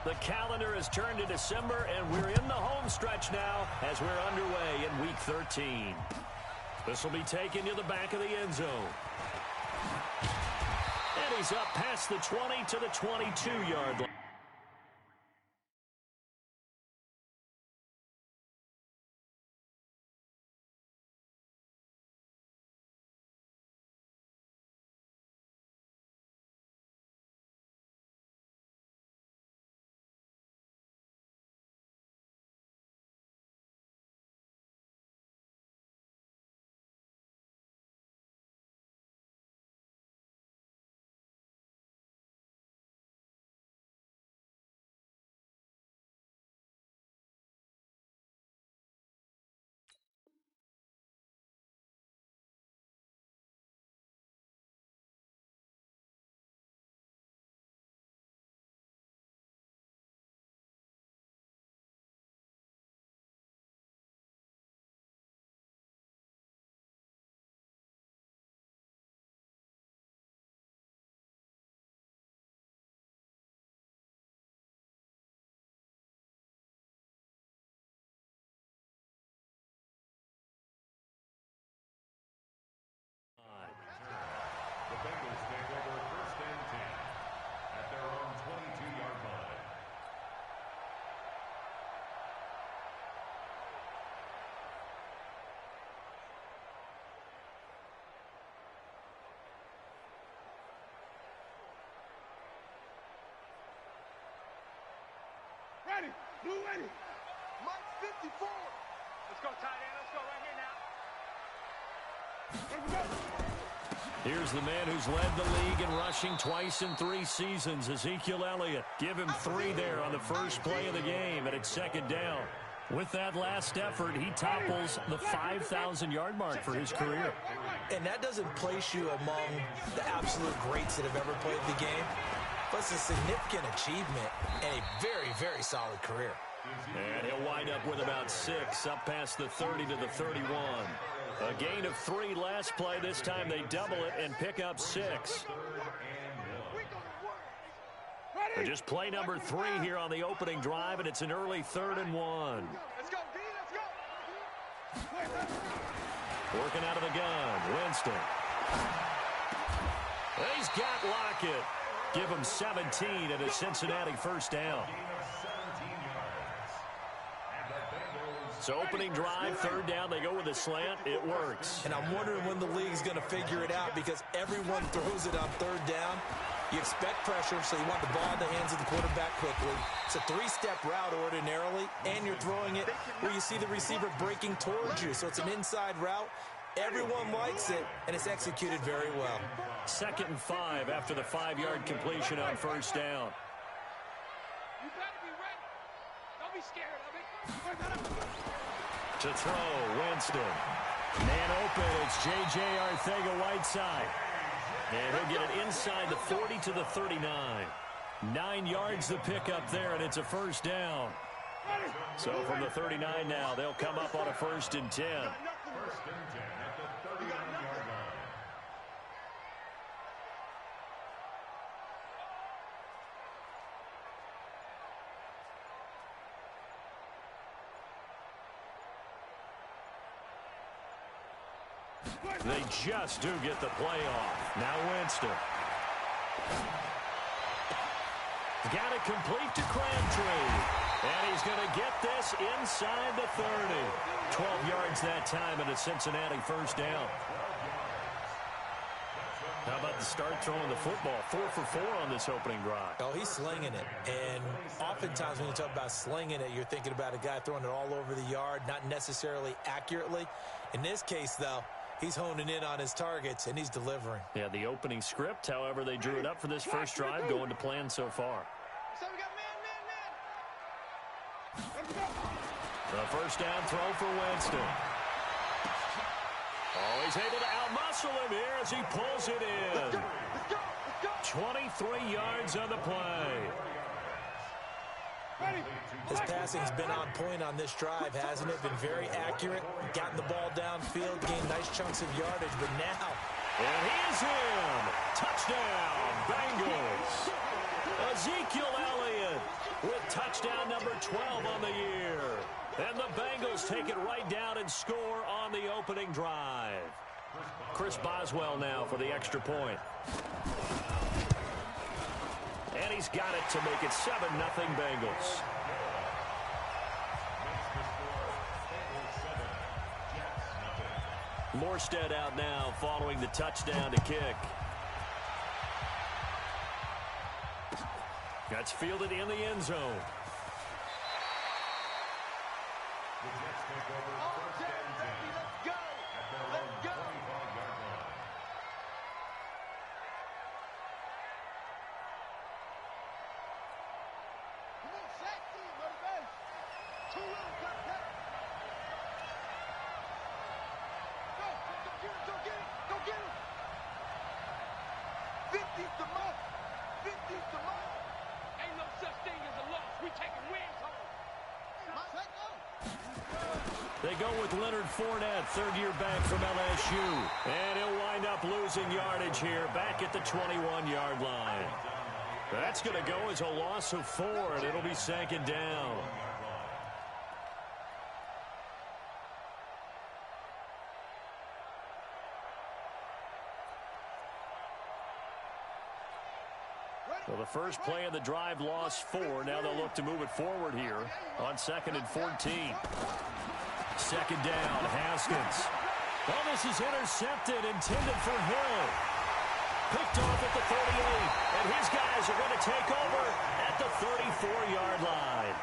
The calendar has turned to December, and we're in the home stretch now as we're underway in Week 13. This will be taken to the back of the end zone. And he's up past the 20 to the 22-yard line. The Bengals take over 1st and 10 at their own 22-yard line. Ready, blue ready. Mike 54. Let's go, tight end. Let's go right here now. Let's go. Here's the man who's led the league in rushing twice in 3 seasons, Ezekiel Elliott. Give him 3 there on the first play of the game, and it's 2nd down. With that last effort, he topples the 5,000-yard mark for his career. And that doesn't place you among the absolute greats that have ever played the game, but it's a significant achievement and a very, very solid career. And he'll wind up with about 6, up past the 30 to the 31. A gain of 3 last play. This time they double it and pick up 6. And just play number 3 here on the opening drive, and it's an early 3rd and 1. Let's go, D, let's go. Working out of the gun, Winston. He's got Lockett. Give him 17 and a Cincinnati 1st down. So opening drive, 3rd down, they go with a slant. It works. And I'm wondering when the league's going to figure it out, because everyone throws it on 3rd down. You expect pressure, so you want the ball in the hands of the quarterback quickly. It's a 3-step route ordinarily, and you're throwing it where you see the receiver breaking towards you. So it's an inside route. Everyone likes it, and it's executed very well. 2nd and 5 after the 5-yard completion on 1st down. You better be ready. Don't be scared of it. To throw, Winston. Man open, it's J.J. Arcega-Whiteside. And he'll get it inside the 40 to the 39. 9 yards the pickup there, and it's a 1st down. So from the 39 now, they'll come up on a 1st and 10. 1st and 10 at the 39-yard line. They just do get the play off. Now Winston. Got it complete to Crabtree. And he's going to get this inside the 30. 12 yards that time, and a Cincinnati 1st down. How about the start throwing the football? 4 for 4 on this opening drive. Oh, he's slinging it. And oftentimes when you talk about slinging it, you're thinking about a guy throwing it all over the yard, not necessarily accurately. In this case, though, he's honing in on his targets, and he's delivering. Yeah, the opening script, however, they drew it up for this first drive, going to plan so far. So we got man. The 1st down throw for Winston. Oh, he's able to outmuscle him here as he pulls it in. 23 yards on the play. His passing's been on point on this drive, hasn't it? Been very accurate, gotten the ball downfield, gained nice chunks of yardage, but now And he is in. Touchdown, Bengals. Ezekiel Elliott with touchdown number 12 on the year. And the Bengals take it right down and score on the opening drive. Chris Boswell now for the extra point. And he's got it to make it 7-0 Bengals. Morstead out now following the touchdown to kick. That's fielded in the end zone. They go with Leonard Fournette, third-year back from LSU. And he'll wind up losing yardage here back at the 21-yard line. That's going to go as a loss of 4, and it'll be second down. Well, the first play of the drive lost 4. Now they'll look to move it forward here on 2nd and 14. Second down, Haskins. Well, this is intercepted, intended for Hill. Picked off at the 38, and his guys are going to take over at the 34-yard line.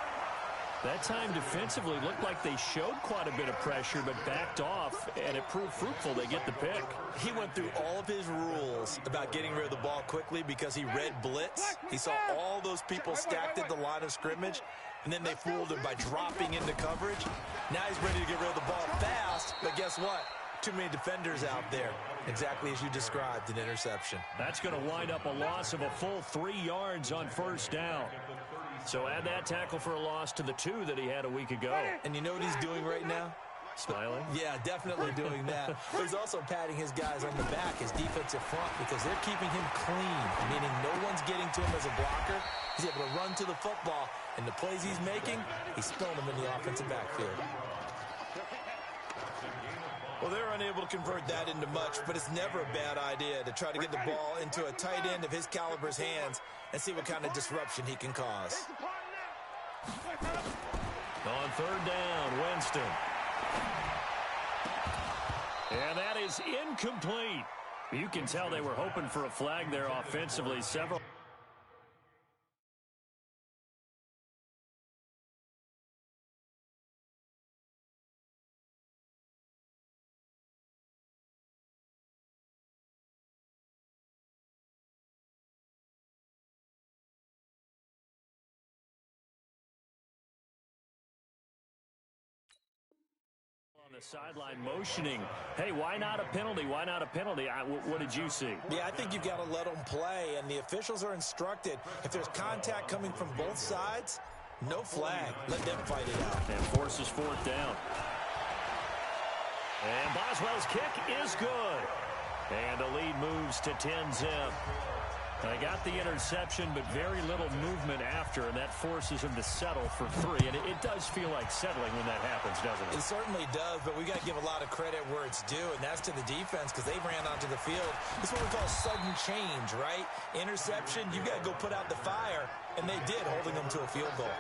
That time defensively looked like they showed quite a bit of pressure, but backed off, and it proved fruitful. They get the pick. He went through all of his rules about getting rid of the ball quickly because he read blitz. He saw all those people stacked at the line of scrimmage, and then they fooled him by dropping into coverage. Now he's ready to get rid of the ball fast, but guess what? Too many defenders out there. Exactly as you described, an interception. That's going to wind up a loss of a full 3 yards on first down. So add that tackle for a loss to the 2 that he had a week ago. And you know what he's doing right now? Smiling? Yeah, definitely doing that. But he's also patting his guys on the back, his defensive front, because they're keeping him clean, meaning no one's getting to him as a blocker. He's able to run to the football, and the plays he's making, he's throwing them in the offensive backfield. Well, they're unable to convert that into much, but it's never a bad idea to try to get the ball into a tight end of his caliber's hands and see what kind of disruption he can cause. On third down, Winston. And that is incomplete. You can tell they were hoping for a flag there offensively. Several. The sideline motioning. Hey, why not a penalty? Why not a penalty? What did you see? Yeah, I think you've got to let them play, and the officials are instructed. If there's contact coming from both sides, no flag. Let them fight it out. And forces fourth down. And Boswell's kick is good. And the lead moves to 10-zip. They got the interception, but very little movement after, and that forces him to settle for 3. And it does feel like settling when that happens, doesn't it? It certainly does, but we got to give a lot of credit where it's due, and that's to the defense because they ran onto the field. This is what we call sudden change, right? Interception, you got to go put out the fire, and they did, holding them to a field goal.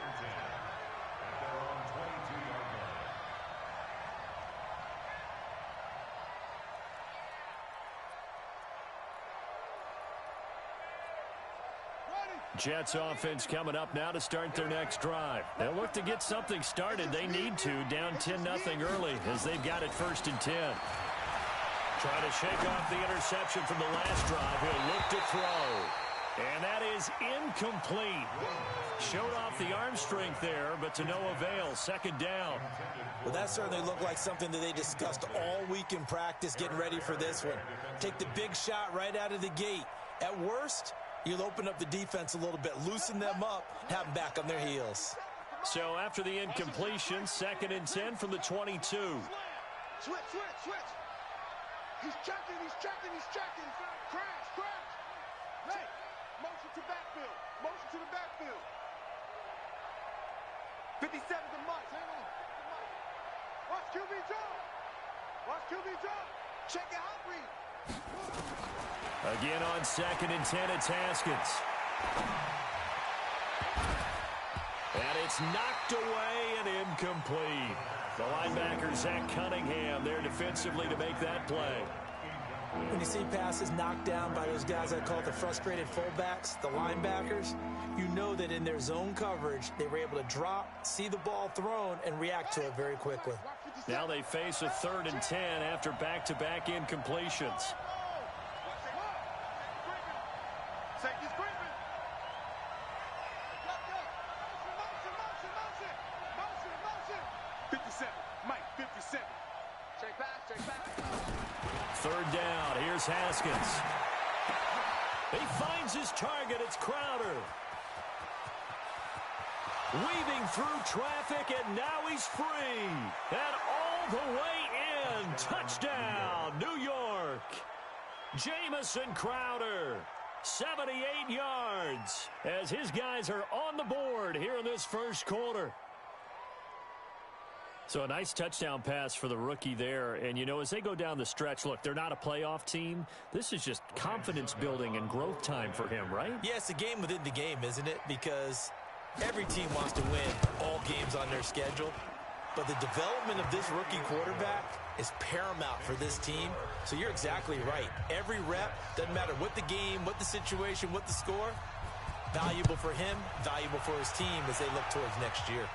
Jets offense coming up now to start their next drive. They'll look to get something started. They need to, down 10-0 early as they've got it 1st and 10. Try to shake off the interception from the last drive. He'll look to throw. And that is incomplete. Showed off the arm strength there, but to no avail. Second down. Well, that certainly looked like something that they discussed all week in practice, getting ready for this one. Take the big shot right out of the gate. At worst, you'll open up the defense a little bit, loosen them up, have them back on their heels. So after the incompletion, 2nd and 10 from the 22. Switch. He's checking, he's checking, he's checking. Crash, crash. Hey, motion to backfield. Motion to the backfield. 57 to Mike. Hang on. Watch QB jump. Watch QB jump. Check your hot read. Again on 2nd and 10, it's Haskins. And it's knocked away and incomplete. The linebacker, Zach Cunningham, there defensively to make that play. When you see passes knocked down by those guys I call the frustrated fullbacks, the linebackers, you know that in their zone coverage, they were able to drop, see the ball thrown, and react to it very quickly. Now they face a 3rd and 10 after back-to-back incompletions. Safety's creeping. Motion. 57. Mike, 57. Check back. 3rd down. Here's Haskins. He finds his target. It's Crowder. Weaving through traffic, and now he's free. And all the way in. Touchdown, New York. Jamison Crowder, 78 yards, as his guys are on the board here in this first quarter. So a nice touchdown pass for the rookie there. And, you know, as they go down the stretch, look, they're not a playoff team. This is just confidence building and growth time for him, right? Yeah, it's a game within the game, isn't it? Because every team wants to win all games on their schedule. But the development of this rookie quarterback is paramount for this team. So you're exactly right. Every rep, doesn't matter what the game, what the situation, what the score, valuable for him, valuable for his team as they look towards next year.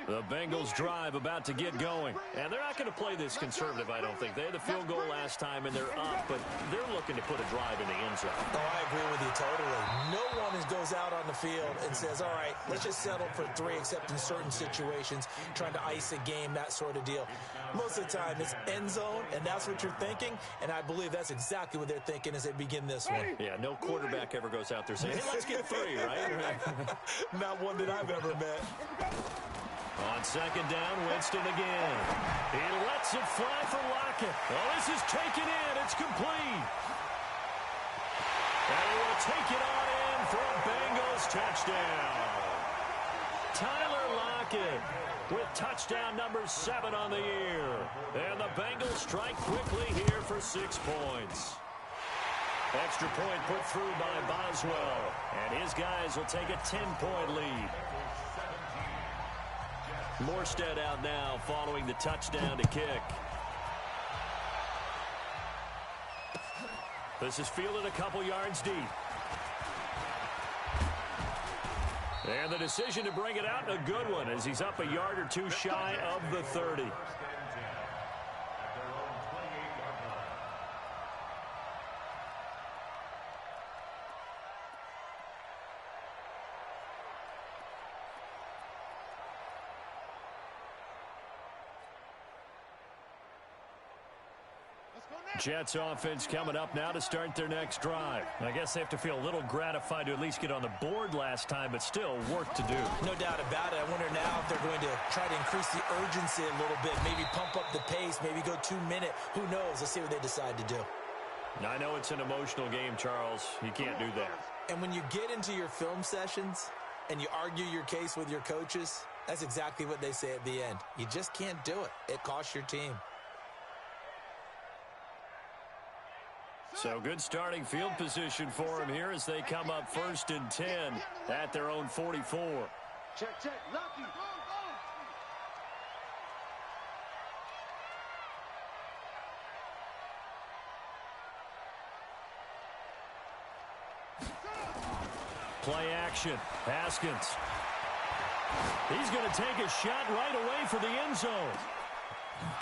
The Bengals drive about to get going. And they're not going to play this conservative, I don't think. They had the field goal last time, and they're up, but they're looking to put a drive in the end zone. Oh, I agree with you totally. No one goes out on the field and says, all right, let's just settle for 3, except in certain situations, trying to ice a game, that sort of deal. Most of the time, it's end zone, and that's what you're thinking, and I believe that's exactly what they're thinking as they begin this one. Yeah, no quarterback ever goes out there saying, hey, let's get 3, right? Not one that I've ever met. On 2nd down, Winston again. He lets it fly for Lockett. Oh, this is taken in. It's complete. And he will take it on in for a Bengals touchdown. Tyler Lockett with touchdown number 7 on the year. And the Bengals strike quickly here for 6 points. Extra point put through by Boswell. And his guys will take a 10-point lead. Morstead out now following the touchdown to kick. This is fielded a couple yards deep. And the decision to bring it out, a good one, as he's up a yard or 2 shy of the 30. Jets offense coming up now to start their next drive. I guess they have to feel a little gratified to at least get on the board last time, but still work to do. No doubt about it. I wonder now if they're going to try to increase the urgency a little bit, maybe pump up the pace, maybe go 2-minute. Who knows? Let's see what they decide to do. I know it's an emotional game, Charles. You can't do that. And when you get into your film sessions and you argue your case with your coaches, that's exactly what they say at the end. You just can't do it. It costs your team. So good starting field position for him here as they come up 1st and 10 at their own 44. Check. Lucky. Play action. Haskins. He's going to take a shot right away for the end zone.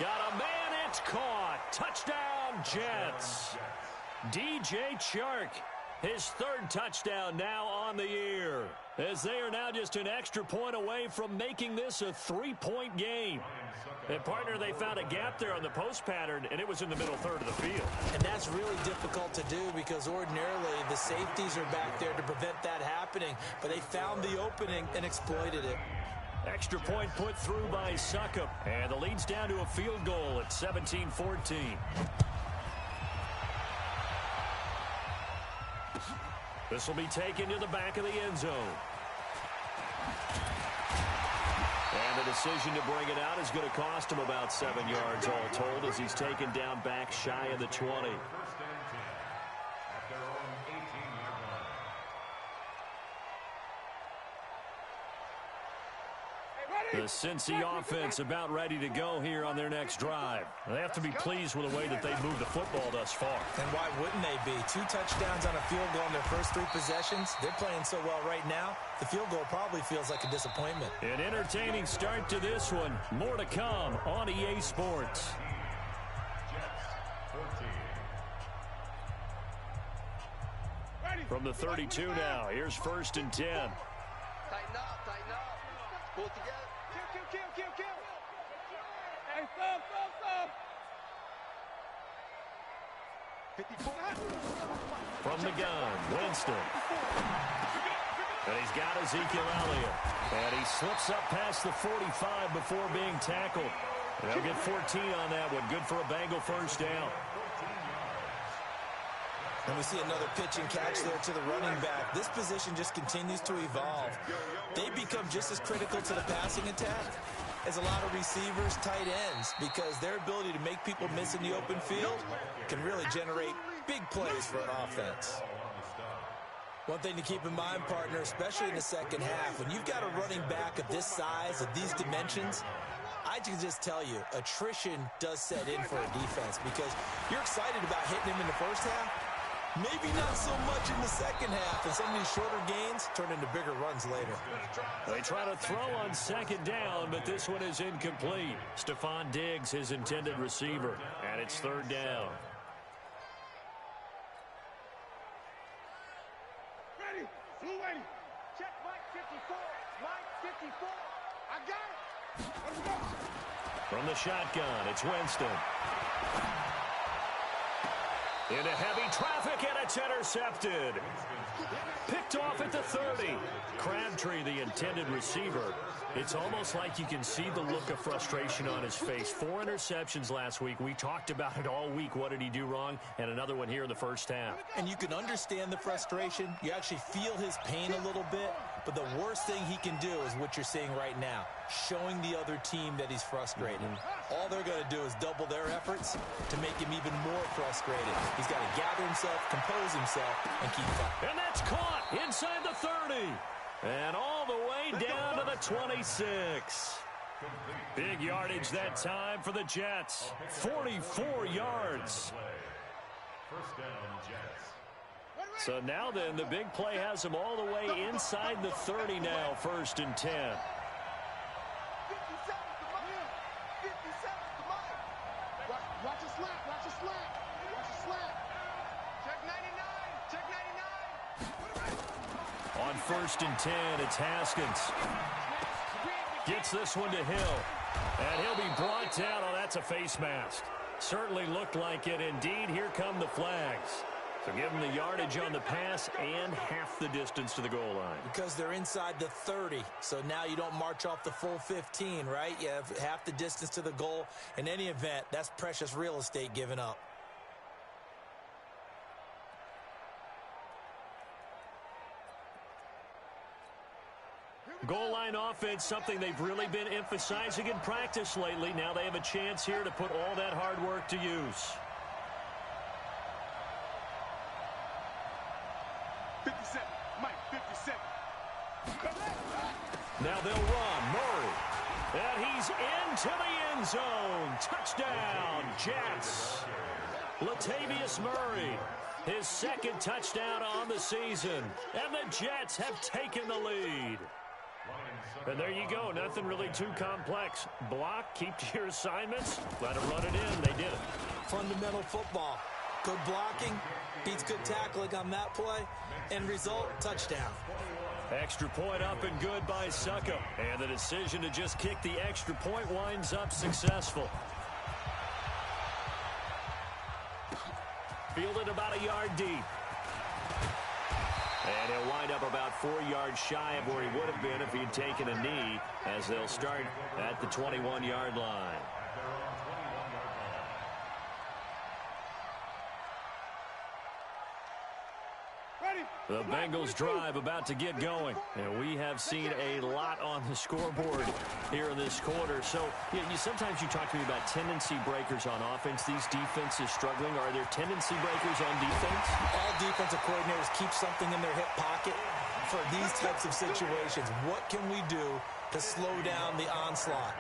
Got a man. It's caught. Touchdown, Jets. DJ Chark His third touchdown now on the year, as they are now just an extra point away from making this a 3-point game. And, partner, they found a gap there on the post pattern, and it was in the middle third of the field. And that's really difficult to do because ordinarily the safeties are back there to prevent that happening. But they found the opening and exploited it. Extra point put through by Succop, and the lead's down to a field goal at 17-14. This will be taken to the back of the end zone. And the decision to bring it out is going to cost him about 7 yards all told as he's taken down back shy of the 20. First and 10 at their own 18-yard line. The Cincy offense about ready to go here on their next drive. They have to be pleased with the way that they've moved the football thus far. And why wouldn't they be? 2 touchdowns on a field goal in their first 3 possessions. They're playing so well right now, the field goal probably feels like a disappointment. An entertaining start to this one. More to come on EA Sports. From the 32 now, here's 1st and 10. Tighten up, tighten up. Pull it together. Kill. Hey, stop. 54. From the gun, Winston. And he's got Ezekiel Elliott. And he slips up past the 45 before being tackled. They'll get 14 on that one. Good for a Bengal first down. And we see another pitch and catch there to the running back. This position just continues to evolve. They become just as critical to the passing attack as a lot of receivers, tight ends, because their ability to make people miss in the open field can really generate big plays for an offense. One thing to keep in mind, partner, especially in the second half, when you've got a running back of this size, of these dimensions, I can just tell you, attrition does set in for a defense because you're excited about hitting him in the first half. Maybe not so much in the second half, and some of these shorter gains turn into bigger runs later. They try to throw on second down, but this one is incomplete. Stephon Diggs, his intended receiver, and it's 3rd down. Ready. Blue ready. Check Mike 54. Mike 54. I got it. Let's go. From the shotgun, it's Winston. Into heavy traffic, and it's intercepted. Picked off at the 30. Crabtree, the intended receiver. It's almost like you can see the look of frustration on his face. 4 interceptions last week. We talked about it all week. What did he do wrong? And another one here in the first half. And you can understand the frustration. You actually feel his pain a little bit. But the worst thing he can do is what you're seeing right now, showing the other team that he's frustrated. All they're going to do is double their efforts to make him even more frustrated. He's got to gather himself, compose himself, and keep fighting. And that's caught inside the 30. And all the way down to the 26. Big yardage that time for the Jets. 44 yards. First down, Jets. So now then, the big play has them all the way inside the 30 now, 1st and 10. 57 to Mike. 57 to Mike. Watch a slant. Watch a slant. Watch a slant. Check 99. Check 99. On 1st and 10, it's Haskins. Gets this one to Hill. And he'll be brought down. Oh, that's a face mask. Certainly looked like it. Indeed, here come the flags. So give them the yardage on the pass and half the distance to the goal line. Because they're inside the 30, so now you don't march off the full 15, right? You have half the distance to the goal. In any event, that's precious real estate given up. Goal line offense, something they've really been emphasizing in practice lately. Now they have a chance here to put all that hard work to use. 57. Mike 57. Now they'll run. Murray. And he's into the end zone. Touchdown, Jets. Latavius Murray. His 2nd touchdown on the season. And the Jets have taken the lead. And there you go. Nothing really too complex. Block, keep to your assignments, let them run it in. They did it. Fundamental football. Good blocking, beats good tackling on that play, and result, touchdown. Extra point up and good by Succop. And the decision to just kick the extra point winds up successful. Fielded about a yard deep. And he'll wind up about 4 yards shy of where he would have been if he'd taken a knee, as they'll start at the 21-yard line. The Bengals drive about to get going, and we have seen a lot on the scoreboard here in this quarter. So sometimes you talk to me about tendency breakers on offense. These defenses struggling. Are there tendency breakers on defense? All defensive coordinators keep something in their hip pocket for these types of situations. What can we do to slow down the onslaught?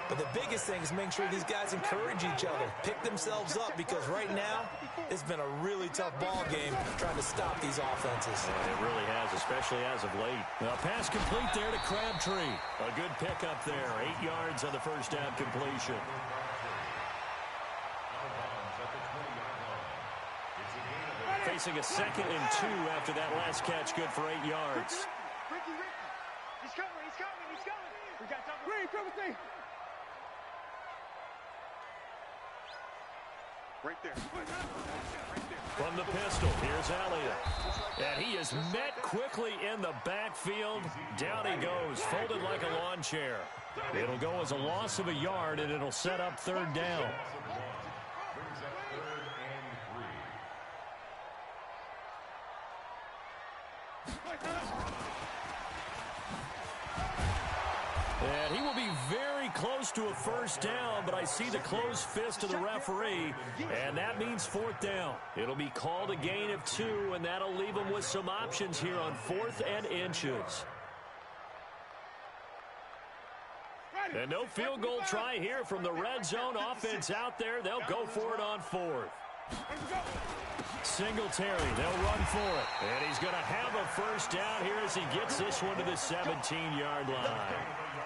But the biggest thing is making sure these guys encourage each other, pick themselves up, because right now it's been a really tough ball game trying to stop these offenses. And it really has, especially as of late. A pass complete there to Crabtree. A good pickup there. 8 yards on the first down completion. Facing a 2nd and 2 after that last catch, good for 8 yards. Ricky. He's coming. We got something. Right there. From the pistol, here's Elliott. And he is met quickly in the backfield. Down he goes, folded like a lawn chair. It'll go as a loss of a yard, and it'll set up 3rd down. And he will be very close to a 1st down, but I see the closed fist of the referee, and that means 4th down. It'll be called a gain of 2, and that'll leave him with some options here on 4th and inches. And no field goal try here from the red zone offense out there. They'll go for it on 4th. Singletary, they'll run for it. And he's going to have a 1st down here as he gets this one to the 17-yard line.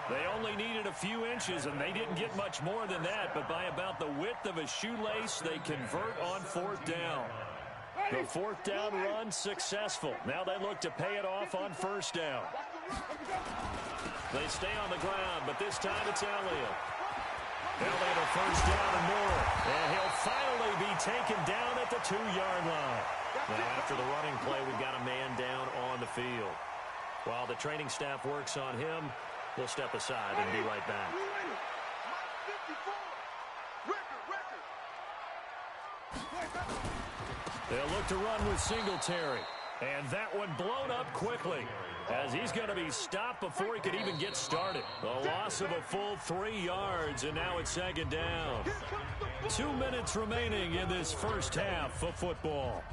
They only needed a few inches, and they didn't get much more than that, but by about the width of a shoelace, they convert on 4th down. The 4th down run successful. Now they look to pay it off on 1st down. They stay on the ground, but this time it's Elliott. Elliott a 1st down and more, and he'll finally be taken down at the 2-yard line. And after the running play, we've got a man down on the field. While the training staff works on him, we'll step aside and be right back. They'll look to run with Singletary. And that one blown up quickly, as he's going to be stopped before he could even get started. A loss of a full 3 yards, and now it's 2nd down. 2 minutes remaining in this first half of football.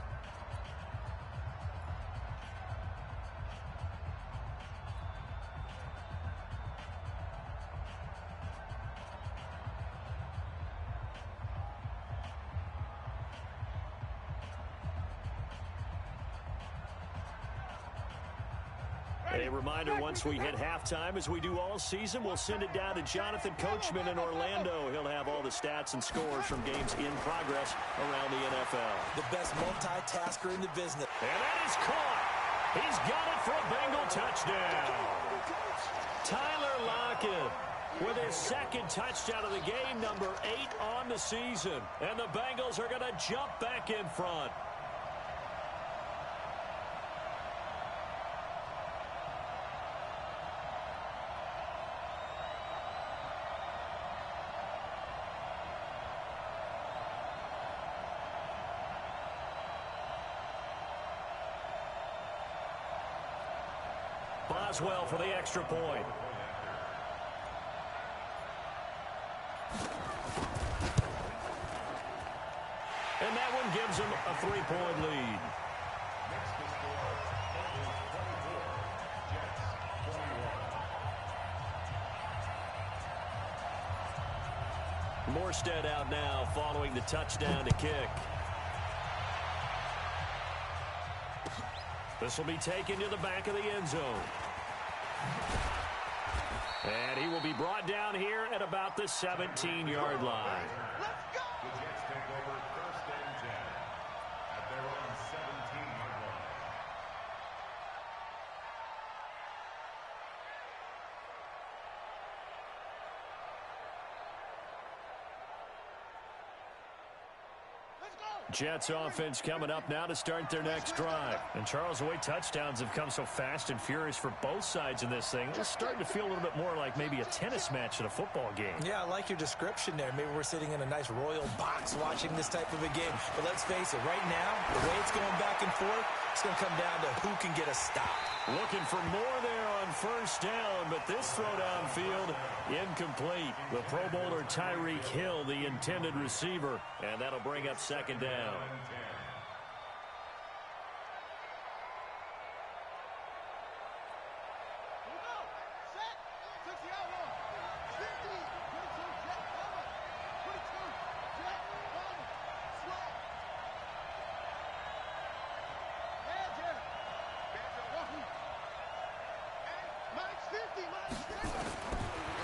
A reminder, once we hit halftime, as we do all season, we'll send it down to Jonathan Coachman in Orlando. He'll have all the stats and scores from games in progress around the NFL. The best multitasker in the business. And that is caught. He's got it for a Bengal touchdown. Tyler Lockett with his 2nd touchdown of the game, number 8 on the season. And the Bengals are going to jump back in front. Boswell for the extra point. And that one gives him a 3-point lead. Morstead out now following the touchdown to kick. This will be taken to the back of the end zone. And he will be brought down here at about the 17-yard line. Jets offense coming up now to start their next drive. And Charles, the way touchdowns have come so fast and furious for both sides in this thing, it's starting to feel a little bit more like maybe a tennis match at a football game. Yeah, I like your description there. Maybe we're sitting in a nice royal box watching this type of a game. But let's face it, right now, the way it's going back and forth, it's going to come down to who can get a stop. Looking for more there on first down, but this throw downfield incomplete. The Pro Bowler Tyreek Hill, the intended receiver, and that'll bring up second down.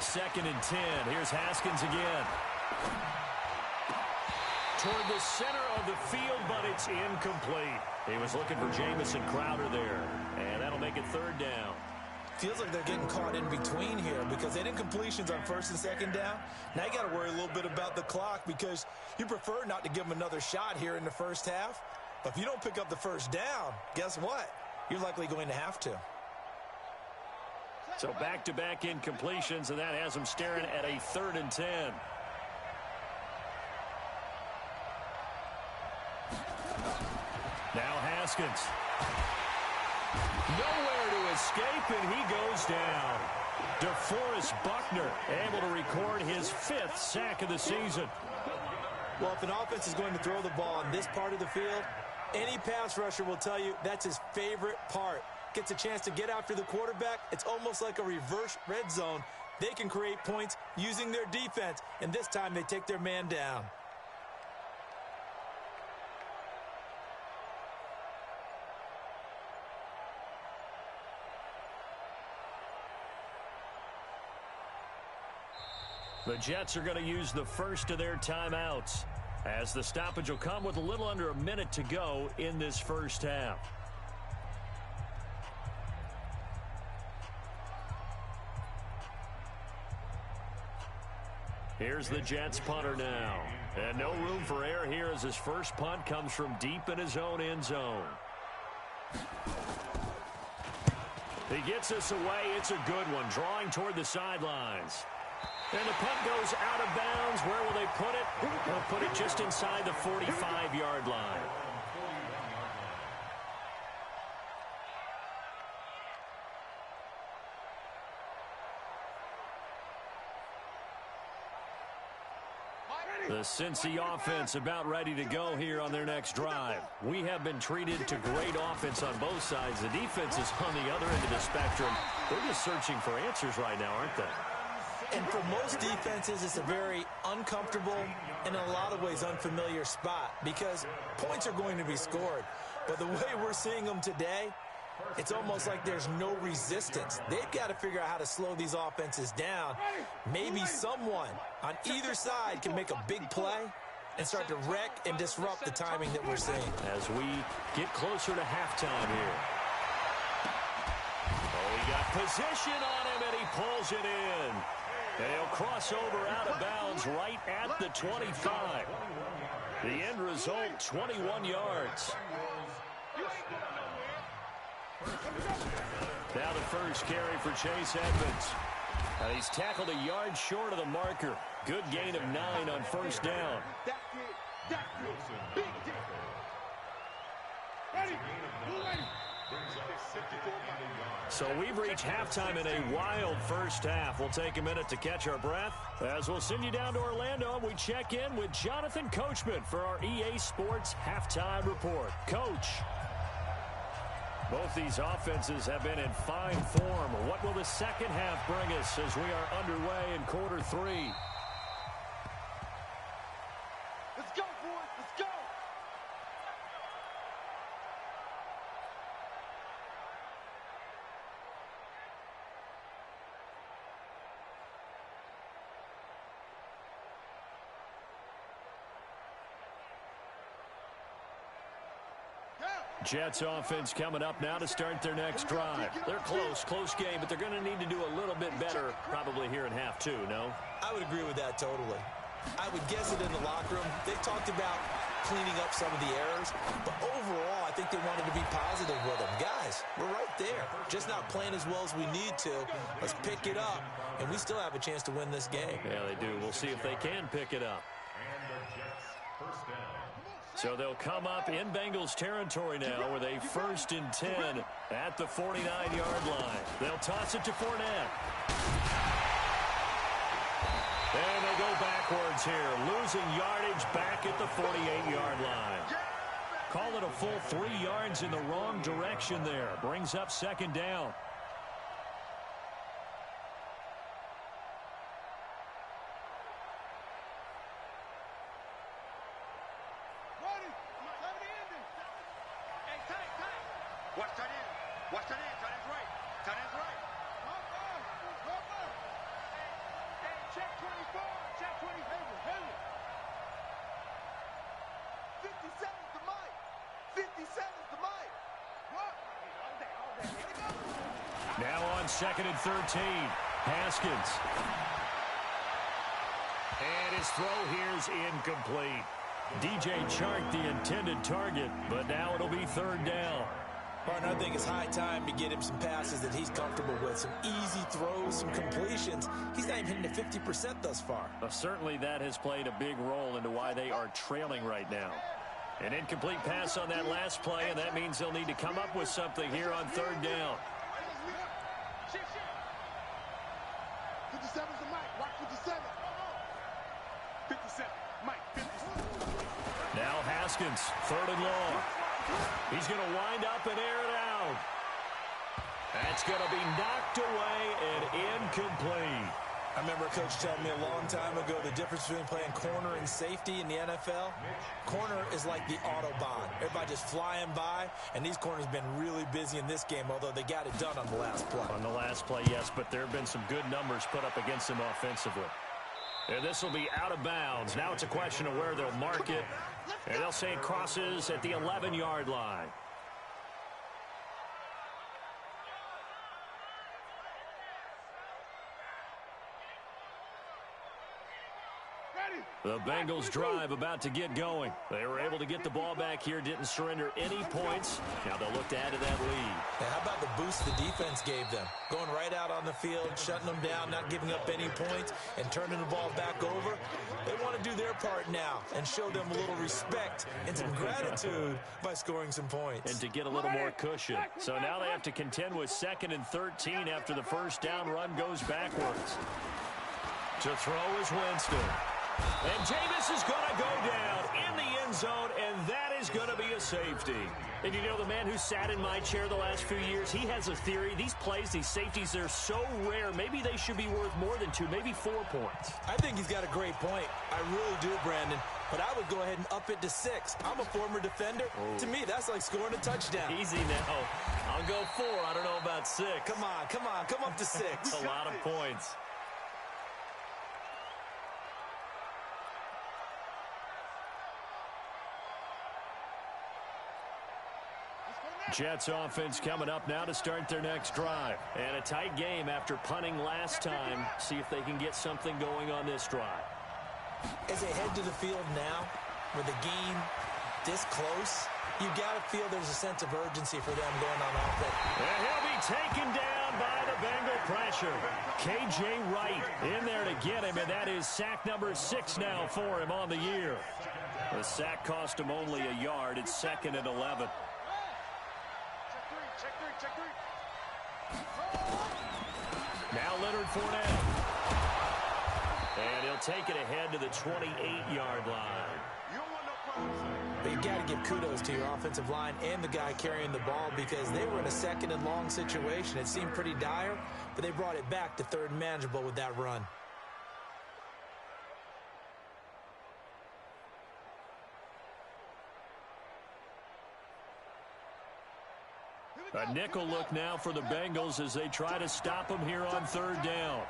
Second and 10. Here's Haskins again. Toward the center of the field, but it's incomplete. He was looking for Jamison Crowder there, and that'll make it third down. Feels like they're getting caught in between here because they had incompletions on first and second down. Now you got to worry a little bit about the clock because you prefer not to give them another shot here in the first half. But if you don't pick up the first down, guess what? You're likely going to have to. So back-to-back incompletions, and that has them staring at a third and 10. Now Haskins. Nowhere to escape, and he goes down. DeForest Buckner able to record his 5th sack of the season. Well, if an offense is going to throw the ball in this part of the field, any pass rusher will tell you that's his favorite part. Gets a chance to get after the quarterback. It's almost like a reverse red zone. They can create points using their defense, and this time they take their man down. The Jets are going to use the first of their timeouts, as the stoppage will come with a little under a minute to go in this first half. Here's the Jets punter now. And no room for error here as his first punt comes from deep in his own end zone. He gets this away. It's a good one, drawing toward the sidelines. And the punt goes out of bounds. Where will they put it? They'll put it just inside the 45-yard line. The Cincy offense about ready to go here on their next drive. We have been treated to great offense on both sides. The defense is on the other end of the spectrum. They're just searching for answers right now, aren't they? And for most defenses, it's a very uncomfortable and in a lot of ways unfamiliar spot because points are going to be scored. But the way we're seeing them today, it's almost like there's no resistance. They've got to figure out how to slow these offenses down. Maybe someone on either side can make a big play and start to wreck and disrupt the timing that we're seeing. As we get closer to halftime here. Oh, he got position on him, and he pulls it in. And he'll cross over out of bounds right at the 25. The end result, 21 yards. Now the first carry for Chase Edmonds. He's tackled a yard short of the marker. Good gain of 9 on first down. So we've reached halftime in a wild first half. We'll take a minute to catch our breath as we'll send you down to Orlando. We check in with Jonathan Coachman for our EA Sports Halftime Report. Coach. Both these offenses have been in fine form. What will the second half bring us as we are underway in quarter 3? Let's go, boys. Let's go. Jets offense coming up now to start their next drive. They're close game, but they're going to need to do a little bit better probably here in half 2, no? I would agree with that totally. I would guess it in the locker room. They talked about cleaning up some of the errors, but overall, I think they wanted to be positive with them. Guys, we're right there. Just not playing as well as we need to. Let's pick it up, and we still have a chance to win this game. Yeah, they do. We'll see if they can pick it up. And the Jets first down. So they'll come up in Bengals territory now with a 1st and 10 at the 49-yard line. They'll toss it to Fournette. And they go backwards here, losing yardage back at the 48-yard line. Call it a full 3 yards in the wrong direction there. Brings up 2nd down. Watch tight end. Watch tight end. Tight end's right. Tight end's right. Hey, check 24. Check 20. Henry. 57's the mic. 57's the mic. What? All day. Here we go. Now on 2nd and 13. Haskins. And his throw here's incomplete. DJ Chark the intended target, but now it'll be 3rd down. Partner, I think it's high time to get him some passes that he's comfortable with. Some easy throws, some completions. He's not even hitting to 50% thus far. Well, certainly that has played a big role into why they are trailing right now. An incomplete pass on that last play, and that means they'll need to come up with something here on 3rd down. 57's the mic. Watch 57. 57. Mike, 57. Now Haskins, 3rd and long. He's going to wind up and air it out. That's going to be knocked away and incomplete. I remember a coach telling me a long time ago the difference between playing corner and safety in the NFL. Corner is like the Autobahn. Everybody just flying by, and these corners have been really busy in this game, although they got it done on the last play. On the last play, yes, but there have been some good numbers put up against them offensively. And this will be out of bounds. Now it's a question of where they'll mark it. And they'll say it crosses at the 11-yard line. The Bengals drive about to get going. They were able to get the ball back here, didn't surrender any points. Now they'll look to add to that lead. And how about the boost the defense gave them? Going right out on the field, shutting them down, not giving up any points, and turning the ball back over. They want to do their part now and show them a little respect and some gratitude by scoring some points. And to get a little more cushion. So now they have to contend with 2nd and 13 after the 1st down run goes backwards. To throw is Winston. And Jameis is going to go down in the end zone, and that is going to be a safety. And you know, the man who sat in my chair the last few years, he has a theory. These plays, these safeties, they're so rare. Maybe they should be worth more than 2, maybe 4 points. I think he's got a great point. I really do, Brandon. But I would go ahead and up it to 6. I'm a former defender. Oh. To me, that's like scoring a touchdown. Easy now. I'll go 4. I don't know about 6. Come on. Come up to 6. That's a lot of points. Jets offense coming up now to start their next drive. And a tight game after punting last time. See if they can get something going on this drive. As they head to the field now, with the game this close, you got to feel there's a sense of urgency for them going on offense. And he'll be taken down by the Bengal pressure. K.J. Wright in there to get him, and that is sack number 6 now for him on the year. The sack cost him only a yard. It's 2nd and 11. Now Leonard Fournette. And he'll take it ahead to the 28-yard line. But you got to give kudos to your offensive line and the guy carrying the ball because they were in a 2nd and long situation. It seemed pretty dire, but they brought it back to 3rd and manageable with that run. A nickel look now for the Bengals as they try to stop them here on 3rd down.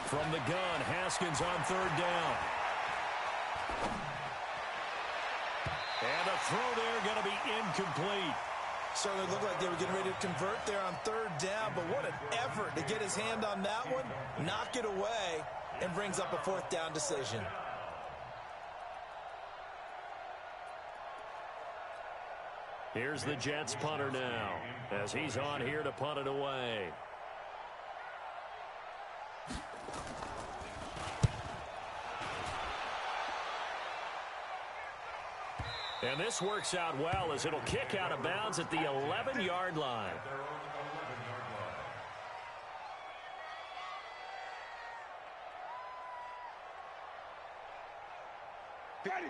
From the gun, Haskins on 3rd down. And the throw there going to be incomplete. Certainly looked like they were getting ready to convert there on third down, but what an effort to get his hand on that one, knock it away, and brings up a fourth down decision. Here's the Jets punter now, as he's on here to punt it away. And this works out well as it'll kick out of bounds at the 11-yard line.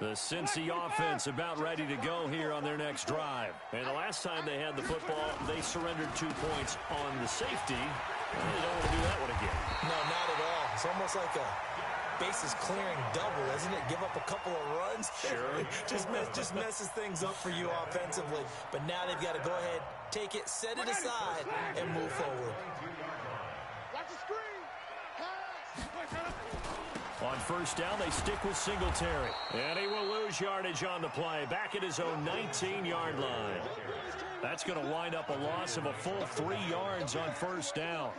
The Cincy offense about ready to go here on their next drive. And the last time they had the football, they surrendered 2 points on the safety. They don't want to do that one again. No, not at all. It's almost like a bases clearing double, isn't it? Give up a couple of runs. Sure. just messes things up for you offensively. But now they've got to go ahead, take it, set it aside, and move forward. Watch the screen. Pass. On first down, they stick with Singletary. And he will lose yardage on the play. Back at his own 19-yard line. That's going to wind up a loss of a full 3 yards on first down.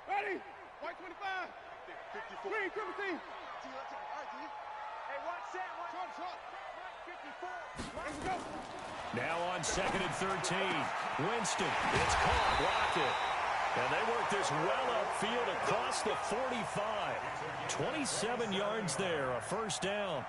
Ready? White 25. 54. Green, triple team. Hey, watch Sam. Short. 54. Let's go. Now on 2nd and 13. Winston. It's caught. Blocked it. And they work this well upfield across the 45. 27 yards there, a first down.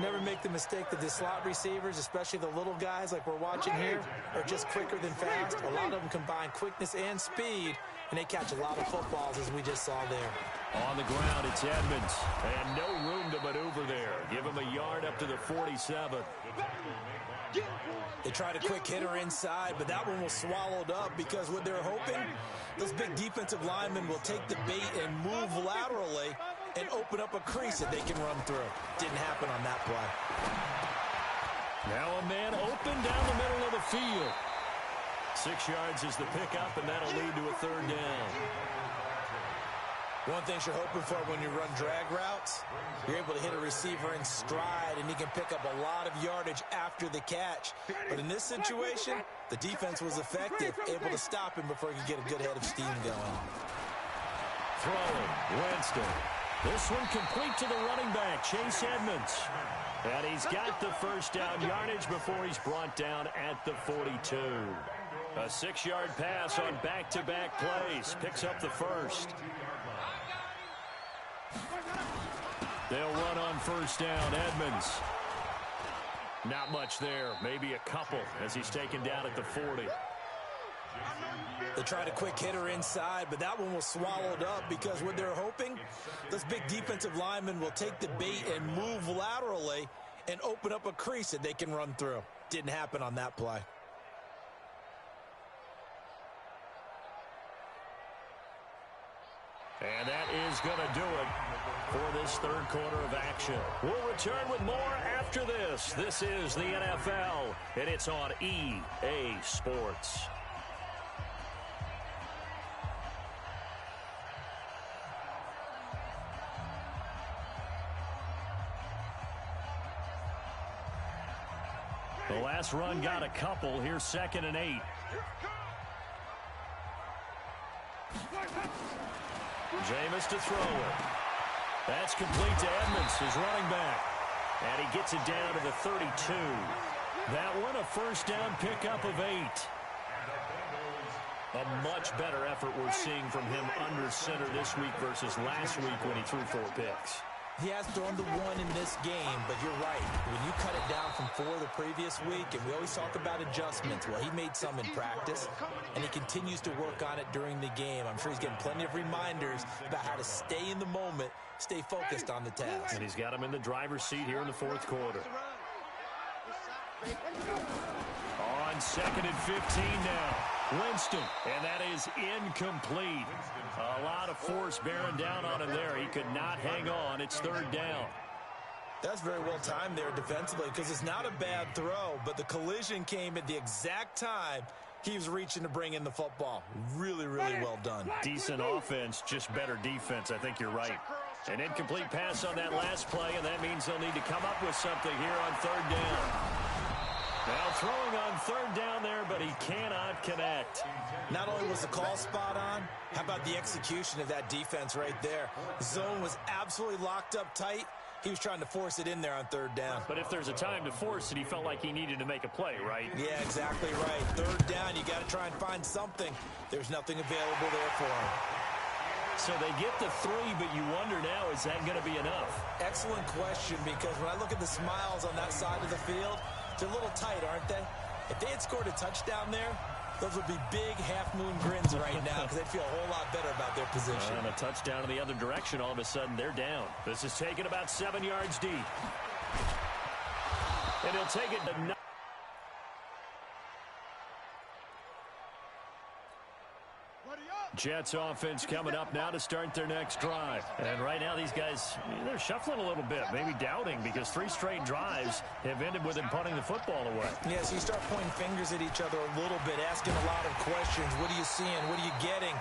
Never make the mistake that the slot receivers, especially the little guys like we're watching here, are just quicker than fast. A lot of them combine quickness and speed, and they catch a lot of footballs, as we just saw there. On the ground, it's Edmonds. And no room to maneuver there. Give him a yard up to the 47. They tried a quick hitter inside, but that one was swallowed up because what they're hoping, those big defensive linemen will take the bait and move laterally and open up a crease that they can run through. Didn't happen on that play. Now a man open down the middle of the field. 6 yards is the pickup, and that'll lead to a third down. One thing you're hoping for when you run drag routes, you're able to hit a receiver in stride, and he can pick up a lot of yardage after the catch. But in this situation, the defense was effective, able to stop him before he could get a good head of steam going. Throwing, Winston. This one complete to the running back, Chase Edmonds. And he's got the first down yardage before he's brought down at the 42. A 6-yard pass on back-to-back plays. Picks up the first. They'll run on first down. Edmonds. Not much there. Maybe a couple as he's taken down at the 40. They tried a quick hitter inside, but that one was swallowed up because what they're hoping, those big defensive linemen will take the bait and move laterally and open up a crease that they can run through. Didn't happen on that play. And that is going to do it for this third quarter of action. We'll return with more after this. This is the NFL, and it's on EA Sports. The last run got a couple. Here's 2nd and 8. Jameis to throw it. That's complete to Edmonds, his running back. And he gets it down to the 32. That one a first down pickup of 8. A much better effort we're seeing from him under center this week versus last week when he threw 4 picks. He has thrown the 1 in this game, but you're right. When you cut it down from 4 the previous week, and we always talk about adjustments, well, he made some in practice, and he continues to work on it during the game. I'm sure he's getting plenty of reminders about how to stay in the moment, stay focused on the task. And he's got him in the driver's seat here in the fourth quarter. On 2nd and 15 now. Winston, and that is incomplete. A lot of force bearing down on him there. He could not hang on. It's third down. That's very well timed there defensively because it's not a bad throw, but the collision came at the exact time he was reaching to bring in the football. Really, really well done. Decent offense, just better defense. I think you're right. An incomplete pass on that last play, and that means they'll need to come up with something here on third down. Now throwing on third down there, but he cannot connect. Not only was the call spot on, how about the execution of that defense right there? The zone was absolutely locked up tight. He was trying to force it in there on third down. But if there's a time to force it, he felt like he needed to make a play, right? Yeah, exactly right. Third down, you got to try and find something. There's nothing available there for him. So they get the 3, but you wonder now, is that going to be enough? Excellent question, because when I look at the smiles on that side of the field, they're a little tight, aren't they? If they had scored a touchdown there, those would be big half-moon grins right now because they'd feel a whole lot better about their position. And a touchdown in the other direction, all of a sudden they're down. This is taken about 7 yards deep. And he'll take it to 9. Jets offense coming up now to start their next drive. And right now these guys, they're shuffling a little bit, maybe doubting, because 3 straight drives have ended with them punting the football away. Yeah, so you start pointing fingers at each other a little bit, asking a lot of questions. What are you seeing? What are you getting?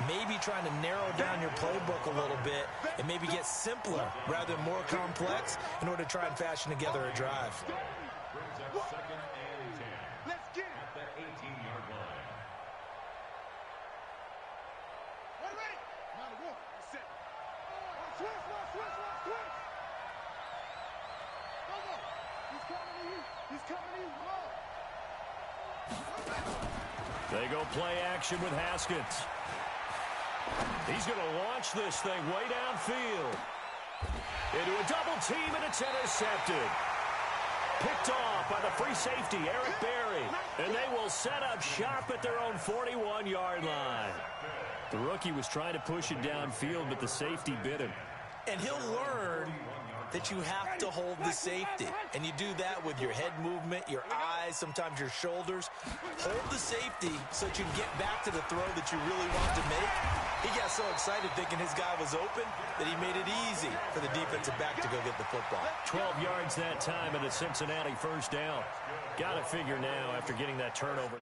Maybe trying to narrow down your playbook a little bit and maybe get simpler rather than more complex in order to try and fashion together a drive. Brings up 2nd and 10. Let's get it. At the 18-yard line. Ready? Now the one. Set. Switch. Go. He's coming to you. They go play action with Haskins. He's going to launch this thing way downfield. Into a double team, and it's intercepted. Picked off by the free safety, Eric Berry. And they will set up shop at their own 41-yard line. The rookie was trying to push it downfield, but the safety bit him. And he'll learn that you have to hold the safety. And you do that with your head movement, your eyes, sometimes your shoulders. Hold the safety so that you can get back to the throw that you really want to make. He got so excited thinking his guy was open that he made it easy for the defensive back to go get the football. 12 yards that time and a Cincinnati first down. Got to figure now after getting that turnover.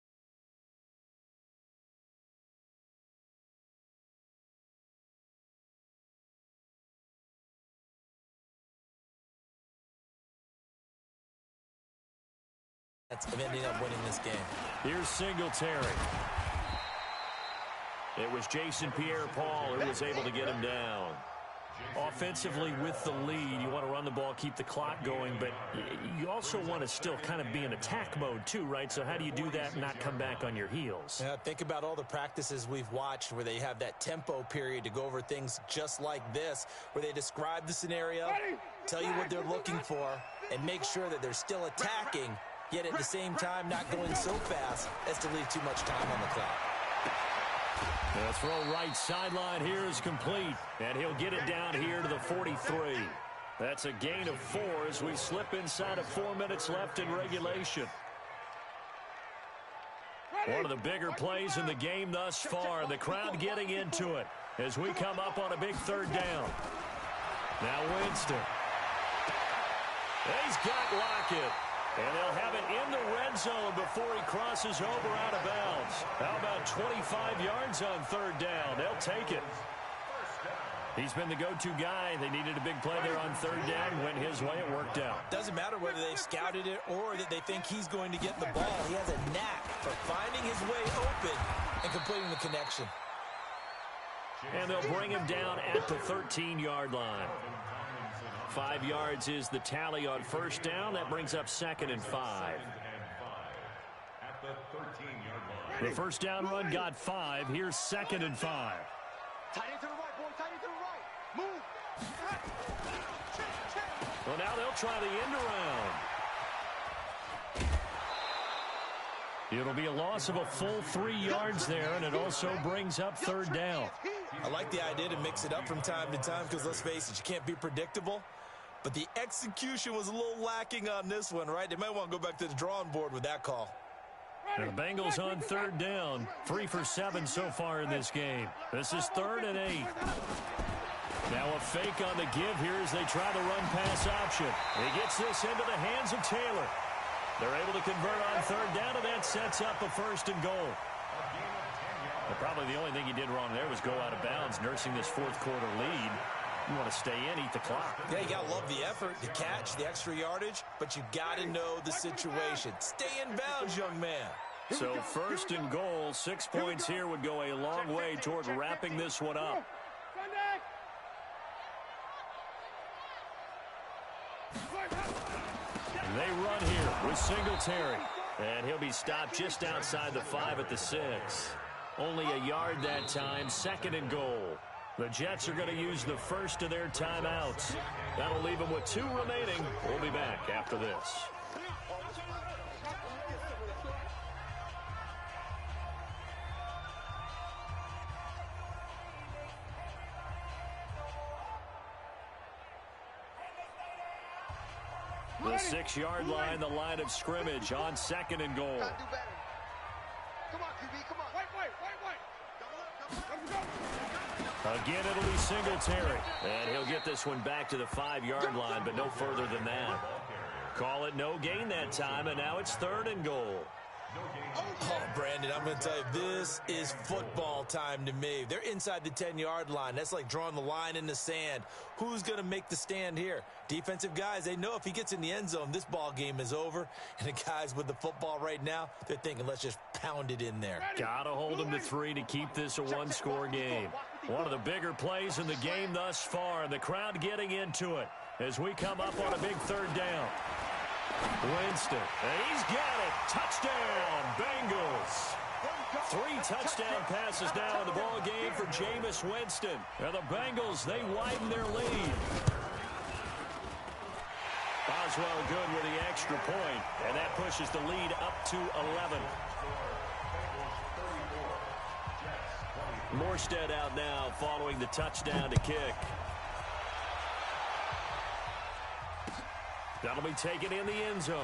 Of ending up winning this game. Here's Singletary. It was Jason Pierre-Paul who was able to get him down. Offensively with the lead, you want to run the ball, keep the clock going, but you also want to still kind of be in attack mode too, right? So how do you do that and not come back on your heels? Yeah, think about all the practices we've watched where they have that tempo period to go over things just like this, where they describe the scenario, tell you what they're looking for, and make sure that they're still attacking, yet at the same time not going so fast as to leave too much time on the clock. The throw right sideline here is complete, and he'll get it down here to the 43. That's a gain of 4 as we slip inside of 4 minutes left in regulation. One of the bigger plays in the game thus far. The crowd getting into it as we come up on a big third down. Now Winston. He's got Lockett. And they'll have it in the red zone before he crosses over out of bounds. How about 25 yards on third down? They'll take it. He's been the go-to guy. They needed a big play there on third down. Went his way. It worked out. Doesn't matter whether they've scouted it or that they think he's going to get the ball. He has a knack for finding his way open and completing the connection. And they'll bring him down at the 13-yard line. 5 yards is the tally on first down. That brings up 2nd and 5. At the 13-yard line. The first down run got 5. Here's 2nd and 5. Tight end to the right, boy. Tight end to the right. Move. Well, now they'll try the end around. It'll be a loss of a full 3 yards there, and it also brings up third down. I like the idea to mix it up from time to time because, let's face it, you can't be predictable. But the execution was a little lacking on this one, right? They might want to go back to the drawing board with that call. And the Bengals on third down. 3 for 7 so far in this game. This is 3rd and 8. Now a fake on the give here as they try the run-pass option. He gets this into the hands of Taylor. They're able to convert on third down, and that sets up a 1st and goal. But probably the only thing he did wrong there was go out of bounds, nursing this 4th quarter lead. You want to stay in, eat the clock. Yeah, you got to love the effort, the catch, the extra yardage, but you got to know the situation. Stay in bounds, young man. So 1st and goal, 6 points here would go a long way toward wrapping this one up. They run here with Singletary. And he'll be stopped just outside the 5 at the 6. Only a yard that time, 2nd and goal. The Jets are going to use the first of their timeouts. That'll leave them with 2 remaining. We'll be back after this. The 6-yard line, the line of scrimmage on 2nd and goal. Come on, QB, come on. Again, it'll be Singletary. And he'll get this one back to the 5-yard line, but no further than that. Call it no gain that time, and now it's 3rd and goal. Oh, Brandon, I'm going to tell you, this is football time to me. They're inside the 10-yard line. That's like drawing the line in the sand. Who's going to make the stand here? Defensive guys, they know if he gets in the end zone, this ball game is over. And the guys with the football right now, they're thinking, let's just pound it in there. Got to hold them to 3 to keep this a one-score game. One of the bigger plays in the game thus far, and the crowd getting into it as we come up on a big 3rd down. Winston, and he's got it. Touchdown, Bengals. 3 touchdown passes now in the ball game for Jameis Winston. And the Bengals, they widen their lead. Boswell good with the extra point, and that pushes the lead up to 11. Morstead out now following the touchdown to kick. That'll be taken in the end zone.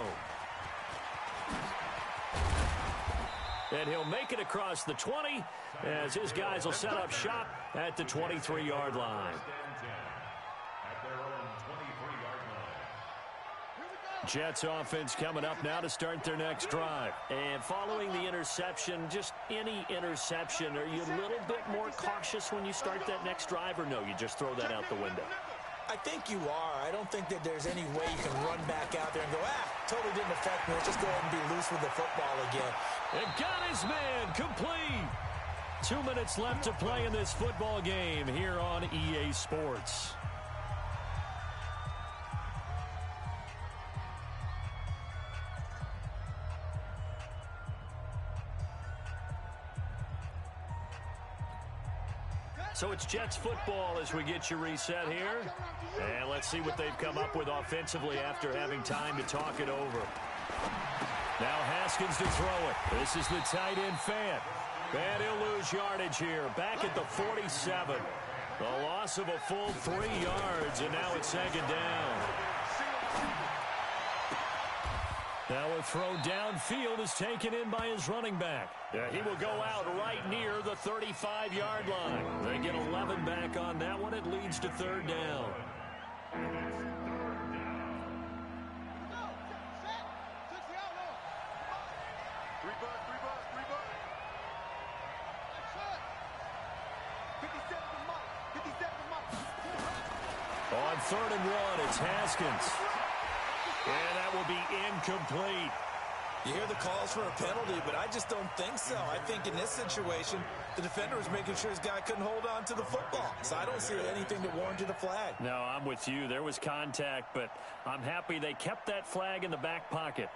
And he'll make it across the 20 as his guys will set up shop at the 23-yard line. Jets offense coming up now to start their next drive. And following the interception, just any interception, are you a little bit more cautious when you start that next drive, or no, you just throw that out the window? I think you are. I don't think that there's any way you can run back out there and go, totally didn't affect me. Let's just go ahead and be loose with the football again. And got his man complete. 2 minutes left to play in this football game here on EA Sports. So it's Jets football as we get you reset here. And let's see what they've come up with offensively after having time to talk it over. Now Haskins to throw it. This is the tight end Fant. And he'll lose yardage here. Back at the 47. The loss of a full 3 yards, and now it's 2nd down. Now a throw downfield is taken in by his running back. He will go out right near the 35-yard line. They get 11 back on that one. It leads to 3rd down. On 3rd and 1, it's Haskins. And that will be incomplete. You hear the calls for a penalty, but I just don't think so. I think in this situation, the defender was making sure his guy couldn't hold on to the football. So I don't see anything that warranted a flag. No, I'm with you. There was contact, but I'm happy they kept that flag in the back pocket.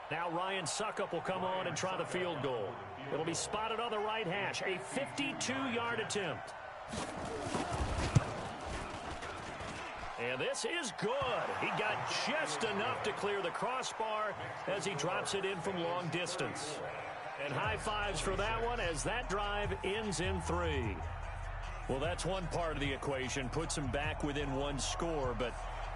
Now Ryan Suckup will come on and try the field goal. It'll be spotted on the right hash. A 52-yard attempt. And this is good. He got just enough to clear the crossbar as he drops it in from long distance. And high fives for that one as that drive ends in 3. Well, that's one part of the equation. Puts him back within 1 score, but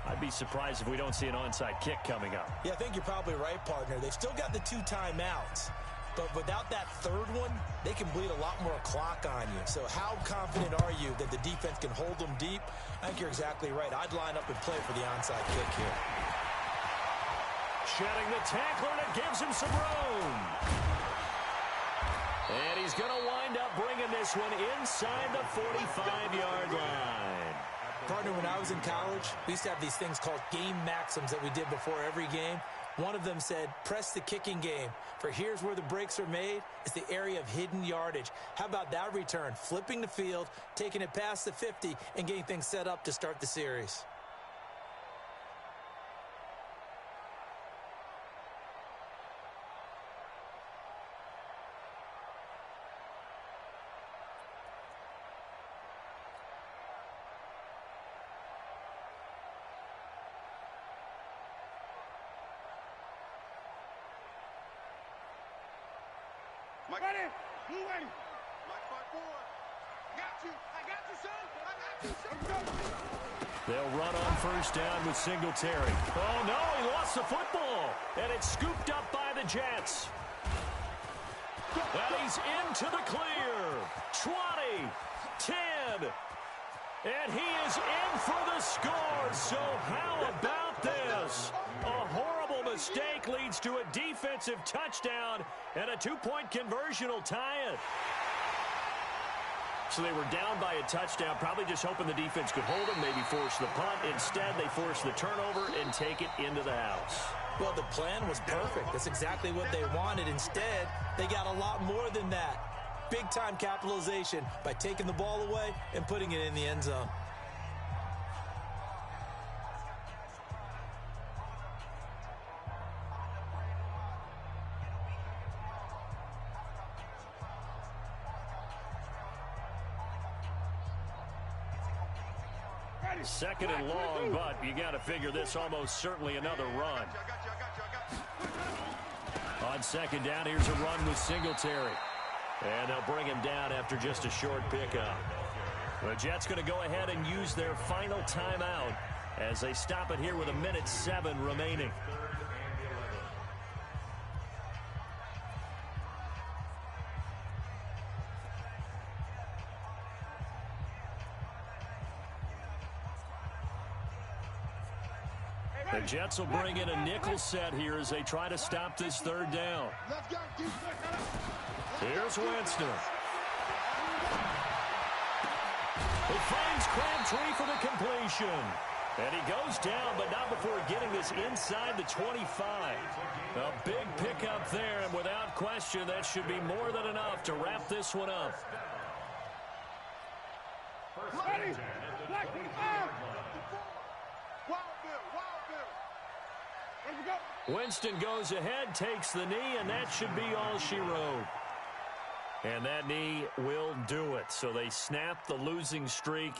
I'd be surprised if we don't see an onside kick coming up. Yeah, I think you're probably right, partner. They've still got the 2 timeouts. But without that third one, they can bleed a lot more clock on you. So how confident are you that the defense can hold them deep? I think you're exactly right. I'd line up and play for the onside kick here. Shedding the tackler, and it gives him some room. And he's going to wind up bringing this one inside the 45-yard line. Partner, when I was in college, we used to have these things called game maxims that we did before every game. One of them said, press the kicking game, for here's where the breaks are made. It's the area of hidden yardage. How about that return? Flipping the field, taking it past the 50, and getting things set up to start the series. Mike, ready? Blue ready. Mike 5-4. Got you. I got you, son. I got you, son. They'll run on first down with Singletary. Oh, no, he lost the football. And it's scooped up by the Jets. And he's into the clear. 20, 10. And he is in for the score. So how about this? A horrible mistake leads to a defensive touchdown, and a 2-point conversion will tie it. So they were down by a touchdown, probably just hoping the defense could hold them, maybe force the punt. Instead, they force the turnover and take it into the house. Well, the plan was perfect. That's exactly what they wanted. Instead, they got a lot more than that. Big-time capitalization by taking the ball away and putting it in the end zone. Second and long, but you got to figure this almost certainly another run. On second down, here's a run with Singletary. And they'll bring him down after just a short pickup. The Jets going to go ahead and use their final timeout as they stop it here with 1:07 remaining. The Jets will bring in a nickel set here as they try to stop this third down. Here's Winston. He finds Crabtree for the completion. And he goes down, but not before getting this inside the 25. A big pickup there, and without question, that should be more than enough to wrap this one up. Ready? Black 25. Winston goes ahead, takes the knee, and that should be all she wrote. And that knee will do it. So they snap the losing streak.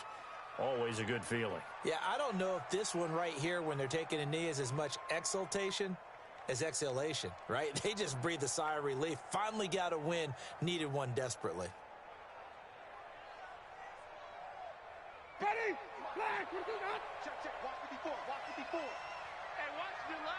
Always a good feeling. Yeah, I don't know if this one right here when they're taking a knee is as much exultation as exhalation, right? They just breathe a sigh of relief. Finally got a win, needed one desperately. Ready? Black, we're doing that. Check. Watch 54. Watch 54. Hey, watch the leg.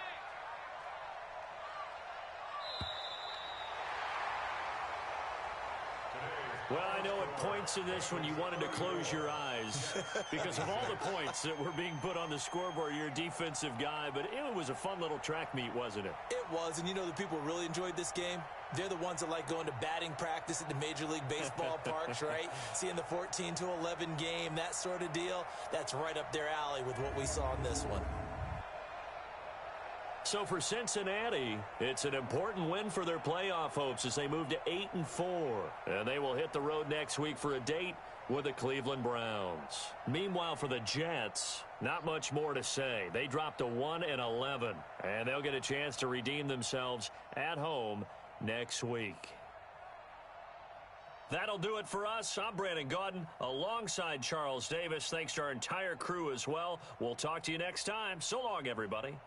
Well, I know at points in this one you wanted to close your eyes because of all the points that were being put on the scoreboard. You're a defensive guy, but it was a fun little track meet, wasn't it? It was, and you know the people who really enjoyed this game? They're the ones that like going to batting practice at the Major League Baseball parks, right? Seeing the 14-11 game, that sort of deal. That's right up their alley with what we saw in this one. So for Cincinnati, it's an important win for their playoff hopes as they move to 8-4. And they will hit the road next week for a date with the Cleveland Browns. Meanwhile, for the Jets, not much more to say. They dropped to 1-11, and they'll get a chance to redeem themselves at home next week. That'll do it for us. I'm Brandon Gaudin alongside Charles Davis. Thanks to our entire crew as well. We'll talk to you next time. So long, everybody.